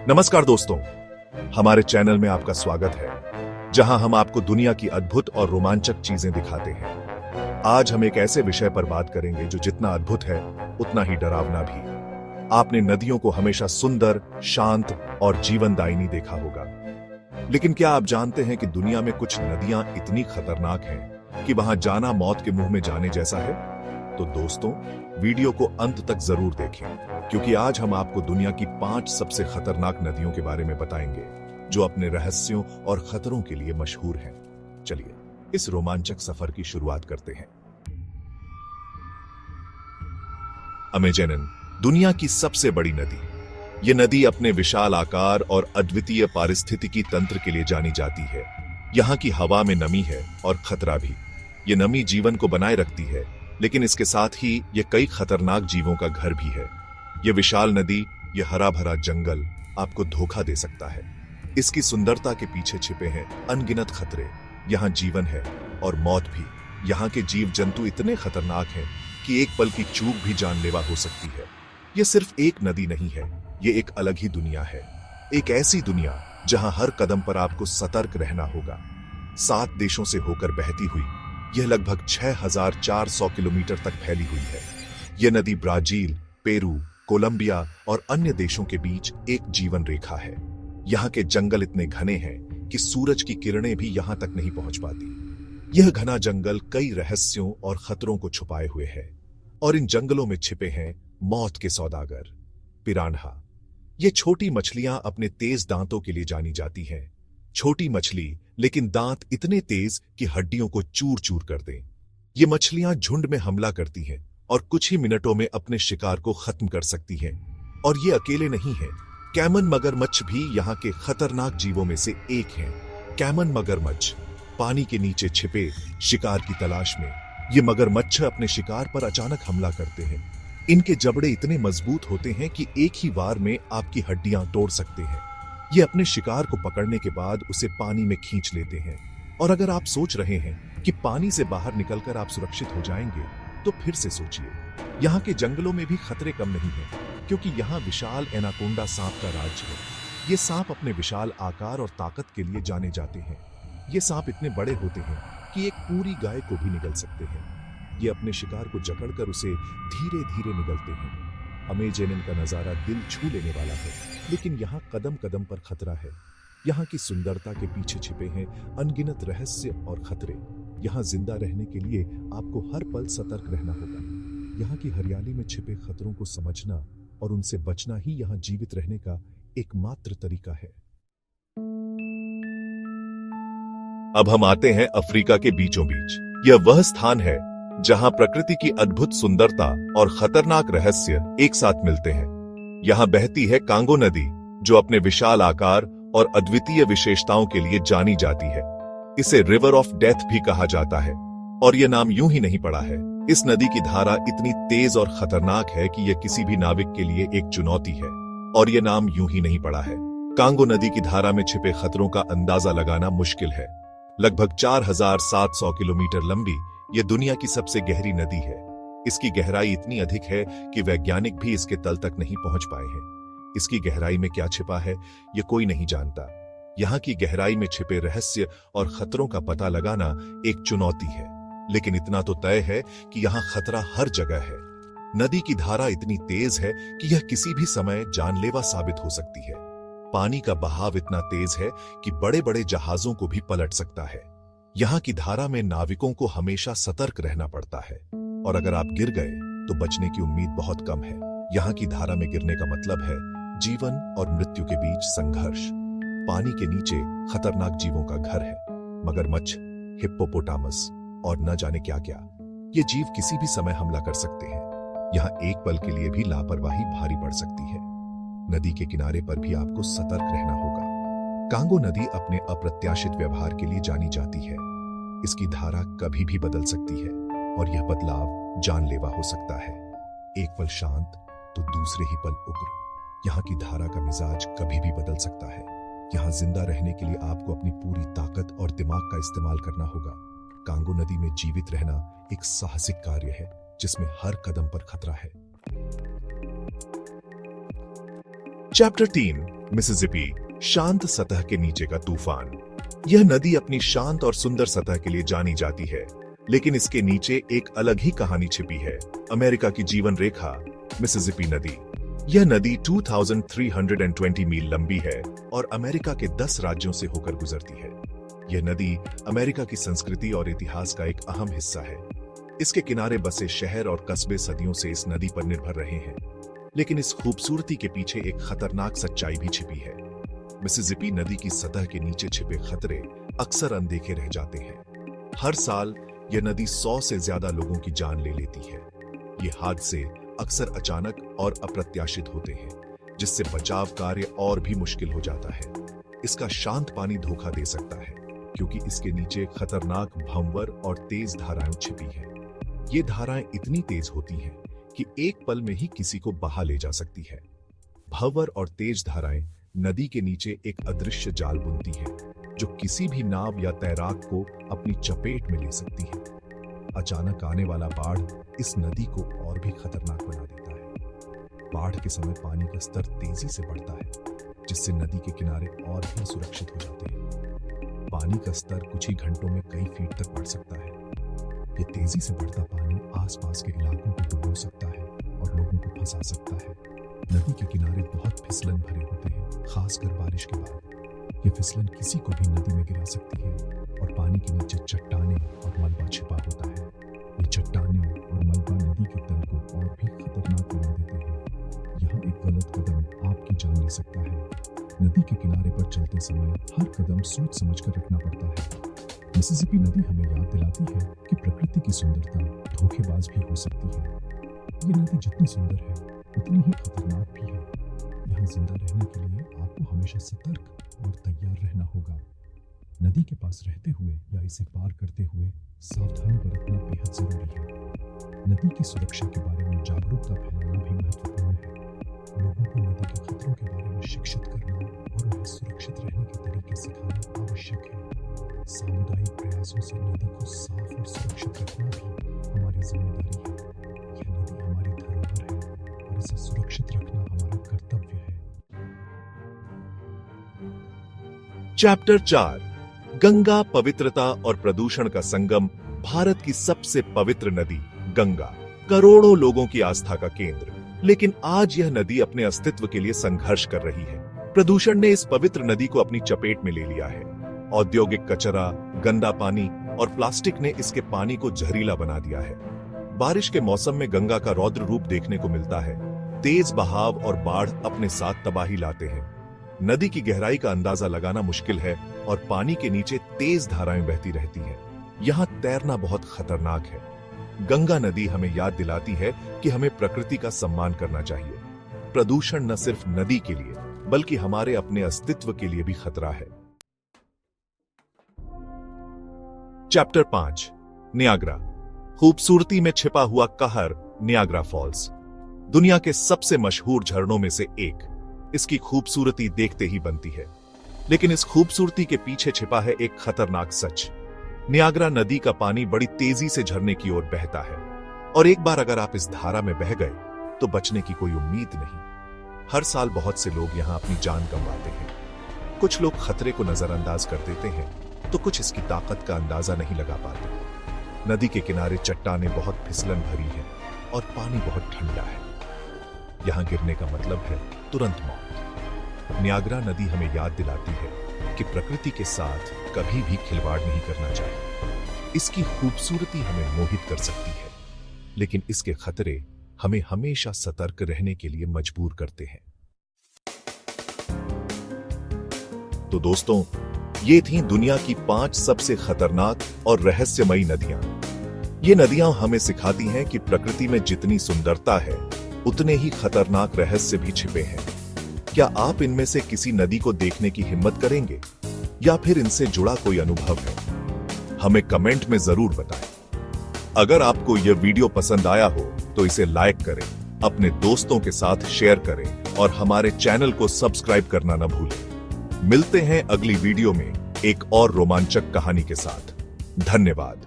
नमस्कार दोस्तों, हमारे चैनल में आपका स्वागत है, जहां हम आपको दुनिया की अद्भुत और रोमांचक चीजें दिखाते हैं। आज हम एक ऐसे विषय पर बात करेंगे जो जितना अद्भुत है, उतना ही डरावना भी। आपने नदियों को हमेशा सुंदर, शांत और जीवनदायिनी देखा होगा, लेकिन क्या आप जानते हैं कि दुनिया में कुछ नदियां इतनी खतरनाक हैं कि वहां जाना मौत के मुंह में जाने जैसा है? तो दोस्तों, वीडियो को अंत तक जरूर देखें, क्योंकि आज हम आपको दुनिया की 5 सबसे खतरनाक नदियों के बारे में बताएंगे, जो अपने रहस्यों और खतरों के लिए मशहूर हैं। चलिए इस रोमांचक सफर की शुरुआत करते हैं। अमेजन, दुनिया की सबसे बड़ी नदी। ये नदी अपने विशाल आकार और अद्वितीय पारिस्थितिकी तंत्र के लिए जानी जाती है। यहाँ की हवा में नमी है और खतरा भी। ये नमी जीवन को बनाए रखती है, लेकिन इसके साथ ही ये कई खतरनाक जीवों का घर भी है। ये विशाल नदी, ये हरा भरा जंगल आपको धोखा दे सकता है। इसकी सुंदरता के पीछे छिपे हैं अनगिनत खतरे। यहाँ जीवन है और मौत भी। यहाँ के जीव जंतु इतने खतरनाक हैं कि एक पल की चूक भी जानलेवा हो सकती है। ये सिर्फ एक नदी नहीं है, ये एक अलग ही दुनिया है। एक ऐसी दुनिया जहां हर कदम पर आपको सतर्क रहना होगा। 7 देशों से होकर बहती हुई यह लगभग 6400 किलोमीटर तक फैली हुई है। यह नदी ब्राजील, पेरू, कोलंबिया और अन्य देशों के बीच एक जीवन रेखा है। यहाँ के जंगल इतने घने हैं कि सूरज की किरणें भी यहाँ तक नहीं पहुंच पाती। यह घना जंगल कई रहस्यों और खतरों को छुपाए हुए है, और इन जंगलों में छिपे हैं मौत के सौदागर, पिरान्हा। ये छोटी मछलियां अपने तेज दांतों के लिए जानी जाती हैं। छोटी मछली, लेकिन दांत इतने तेज कि हड्डियों को चूर चूर कर दें। ये मछलियां झुंड में हमला करती हैं और कुछ ही मिनटों में अपने शिकार को खत्म कर सकती हैं। और ये अकेले नहीं हैं। कैमन मगरमच्छ भी यहाँ के खतरनाक जीवों में से एक हैं। कैमन मगरमच्छ पानी के नीचे छिपे शिकार की तलाश में। ये मगरमच्छ अपने शिकार पर अचानक हमला करते हैं। इनके जबड़े इतने मजबूत होते हैं कि एक ही वार में आपकी हड्डियां तोड़ सकते हैं। ये अपने शिकार को पकड़ने के बाद उसे पानी में खींच लेते हैं। और अगर आप सोच रहे हैं कि पानी से बाहर निकलकर आप सुरक्षित हो जाएंगे, तो फिर से सोचिए। यहाँ के जंगलों में भी खतरे कम नहीं हैं, क्योंकि यहाँ विशाल एनाकोंडा सांप का राज्य है। ये सांप अपने विशाल आकार और ताकत के लिए जाने जाते हैं। ये सांप इतने बड़े होते हैं कि एक पूरी गाय को भी निगल सकते हैं। ये अपने शिकार को जकड़कर उसे धीरे धीरे निगलते हैं। अमेजन का नजारा दिल छू लेने वाला है, लेकिन यहाँ कदम कदम पर खतरा है। यहाँ की सुंदरता के पीछे छिपे हैं अनगिनत रहस्य और खतरे। यहाँ जिंदा रहने के लिए आपको हर पल सतर्क रहना होगा। यहाँ की हरियाली में छिपे खतरों को समझना और उनसे बचना ही यहाँ जीवित रहने का एकमात्र तरीका है। अब हम आते हैं अफ्रीका के बीचों बीच। यह वह स्थान है जहां प्रकृति की अद्भुत सुंदरता और खतरनाक रहस्य एक साथ मिलते हैं। यहां बहती है कांगो नदी, जो अपने विशाल आकार और अद्वितीय विशेषताओं के लिए जानी जाती है। इसे रिवर ऑफ डेथ भी कहा जाता है, और यह नाम यूं ही नहीं पड़ा है। इस नदी की धारा इतनी तेज और खतरनाक है कि यह किसी भी नाविक के लिए एक चुनौती है, और यह नाम यूं ही नहीं पड़ा है। कांगो नदी की धारा में छिपे खतरों का अंदाजा लगाना मुश्किल है। लगभग 4700 किलोमीटर लंबी यह दुनिया की सबसे गहरी नदी है। इसकी गहराई इतनी अधिक है कि वैज्ञानिक भी इसके तल तक नहीं पहुंच पाए हैं। इसकी गहराई में क्या छिपा है, यह कोई नहीं जानता। यहाँ की गहराई में छिपे रहस्य और खतरों का पता लगाना एक चुनौती है, लेकिन इतना तो तय है कि यहाँ खतरा हर जगह है। नदी की धारा इतनी तेज है कि यह किसी भी समय जानलेवा साबित हो सकती है। पानी का बहाव इतना तेज है कि बड़े बड़े जहाजों को भी पलट सकता है। यहाँ की धारा में नाविकों को हमेशा सतर्क रहना पड़ता है, और अगर आप गिर गए तो बचने की उम्मीद बहुत कम है। यहाँ की धारा में गिरने का मतलब है जीवन और मृत्यु के बीच संघर्ष। पानी के नीचे खतरनाक जीवों का घर है, मगरमच्छ, हिप्पोपोटामस और न जाने क्या क्या। ये जीव किसी भी समय हमला कर सकते हैं। यहाँ एक पल के लिए भी लापरवाही भारी पड़ सकती है। नदी के किनारे पर भी आपको सतर्क रहना होगा। कांगो नदी अपने अप्रत्याशित व्यवहार के लिए जानी जाती है। इसकी धारा कभी भी बदल सकती है, और यह बदलाव जानलेवा हो सकता है। एक पल शांत तो दूसरे ही पल उग्र। यहाँ की धारा का मिजाज कभी भी बदल सकता है। यहाँ जिंदा रहने के लिए आपको अपनी पूरी ताकत और दिमाग का इस्तेमाल करना होगा। कांगो नदी में जीवित रहना एक साहसिक कार्य है, जिसमें हर कदम पर खतरा है। चैप्टर 3 मिसिसिपी, शांत सतह के नीचे का तूफान। यह नदी अपनी शांत और सुंदर सतह के लिए जानी जाती है, लेकिन इसके नीचे एक अलग ही कहानी छिपी है। अमेरिका की जीवन रेखा, मिसिसिपी नदी। यह नदी 2320 मील लंबी है और अमेरिका के 10 राज्यों से होकर गुजरती है। यह नदी अमेरिका की संस्कृति और इतिहास का एक अहम हिस्सा है। इसके किनारे बसे शहर और कस्बे सदियों से इस नदी पर निर्भर रहे हैं, लेकिन इस खूबसूरती के पीछे एक खतरनाक सच्चाई भी छिपी है। मिसिसिपी नदी की सतह के नीचे छिपे खतरे अक्सर अनदेखे रह जाते हैं। हर साल यह नदी 100 से ज्यादा लोगों की जान ले लेती है। ये हादसे अक्सर अचानक और अप्रत्याशित होते हैं, जिससे बचाव कार्य और भी मुश्किल हो जाता है। इसका शांत पानी धोखा दे सकता है, क्योंकि इसके नीचे खतरनाक भंवर और तेज धाराएं छिपी हैं। ये धाराएं इतनी तेज होती हैं कि एक पल में ही किसी को बहा ले जा सकती है। भंवर और तेज धाराएं नदी के नीचे एक अदृश्य जाल बुनती है, जो किसी भी नाव या तैराक को अपनी चपेट में ले सकती है। अचानक आने वाला बाढ़ इस नदी को और भी खतरनाक बना देता है। बाढ़ के समय पानी का स्तर तेजी से बढ़ता है, जिससे नदी के किनारे और भी सुरक्षित हो जाते हैं। पानी का स्तर कुछ ही घंटों में कई फीट तक बढ़ सकता है। ये तेजी से बढ़ता पानी आसपास के इलाकों को डुबो सकता है और लोगों को फंसा सकता है। नदी के किनारे बहुत फिसलन भरे होते हैं, खासकर बारिश के बाद। ये फिसलन किसी को भी नदी में गिरा सकती है और पानी के नीचे चट्टानें और मलबा छिपा होता है। ये चट्टानें और मलबा नदी के तल को और भी खतरनाक बना देते हैं। यहाँ एक गलत कदम आपकी जान ले सकता है। नदी के किनारे पर चलते समय हर कदम सोच समझकर रखना पड़ता है। मिसिसिपी नदी हमें याद दिलाती है कि प्रकृति की सुंदरता धोखेबाज भी हो सकती है। ये नदी जितनी सुंदर है, उतनी ही खतरनाक भी है। यहाँ जिंदा रहने के लिए आपको हमेशा सतर्क और तैयार रहना होगा। नदी के पास रहते हुए या इसे पार करते हुए सावधानी बरतना बेहद जरूरी है। नदी की सुरक्षा के बारे में जागरूकता फैलाना भी महत्वपूर्ण है। लोगों को नदी के खतरों के बारे में शिक्षित करना और उन्हें सुरक्षित रहने के तरीके सिखाना आवश्यक है। सामुदायिक प्रयासों से नदी को साफ और सुरक्षित रखना भी हमारी जिम्मेदारी है। यह नदी हमारी धरोहर है और इसे सुरक्षित रखना हमारा कर्तव्य है। चैप्टर 4 गंगा, पवित्रता और प्रदूषण का संगम। भारत की सबसे पवित्र नदी गंगा, करोड़ों लोगों की आस्था का केंद्र। लेकिन आज यह नदी अपने अस्तित्व के लिए संघर्ष कर रही है। प्रदूषण ने इस पवित्र नदी को अपनी चपेट में ले लिया है। औद्योगिक कचरा, गंदा पानी और प्लास्टिक ने इसके पानी को जहरीला बना दिया है। बारिश के मौसम में गंगा का रौद्र रूप देखने को मिलता है। तेज बहाव और बाढ़ अपने साथ तबाही लाते हैं। नदी की गहराई का अंदाजा लगाना मुश्किल है और पानी के नीचे तेज धाराएं बहती रहती हैं। यहाँ तैरना बहुत खतरनाक है। गंगा नदी हमें याद दिलाती है कि हमें प्रकृति का सम्मान करना चाहिए। प्रदूषण न सिर्फ नदी के लिए, बल्कि हमारे अपने अस्तित्व के लिए भी खतरा है। चैप्टर 5 नियाग्रा, खूबसूरती में छिपा हुआ कहर। नियाग्रा फॉल्स दुनिया के सबसे मशहूर झरनों में से एक। इसकी खूबसूरती देखते ही बनती है, लेकिन इस खूबसूरती के पीछे छिपा है एक खतरनाक सच। नियाग्रा नदी का पानी बड़ी तेजी से झरने की ओर बहता है, और एक बार अगर आप इस धारा में बह गए तो बचने की कोई उम्मीद नहीं। हर साल बहुत से लोग यहां अपनी जान गंवाते हैं। कुछ लोग खतरे को नजरअंदाज कर देते हैं, तो कुछ इसकी ताकत का अंदाजा नहीं लगा पाते। नदी के किनारे चट्टानें बहुत फिसलन भरी हैं और पानी बहुत ठंडा है। यहां गिरने का मतलब है तुरंत मौत। नियाग्रा नदी हमें याद दिलाती है कि प्रकृति के साथ कभी भी खिलवाड़ नहीं करना चाहिए। इसकी खूबसूरती हमें मोहित कर सकती है, लेकिन इसके खतरे हमें हमेशा सतर्क रहने के लिए मजबूर करते हैं। तो दोस्तों, ये थीं दुनिया की 5 सबसे खतरनाक और रहस्यमयी नदियां। ये नदियां हमें सिखाती हैं कि प्रकृति में जितनी सुंदरता है, उतने ही खतरनाक रहस्य भी छिपे हैं। क्या आप इनमें से किसी नदी को देखने की हिम्मत करेंगे, या फिर इनसे जुड़ा कोई अनुभव है? हमें कमेंट में जरूर बताएं। अगर आपको यह वीडियो पसंद आया हो तो इसे लाइक करें, अपने दोस्तों के साथ शेयर करें और हमारे चैनल को सब्सक्राइब करना न भूलें। मिलते हैं अगली वीडियो में एक और रोमांचक कहानी के साथ। धन्यवाद।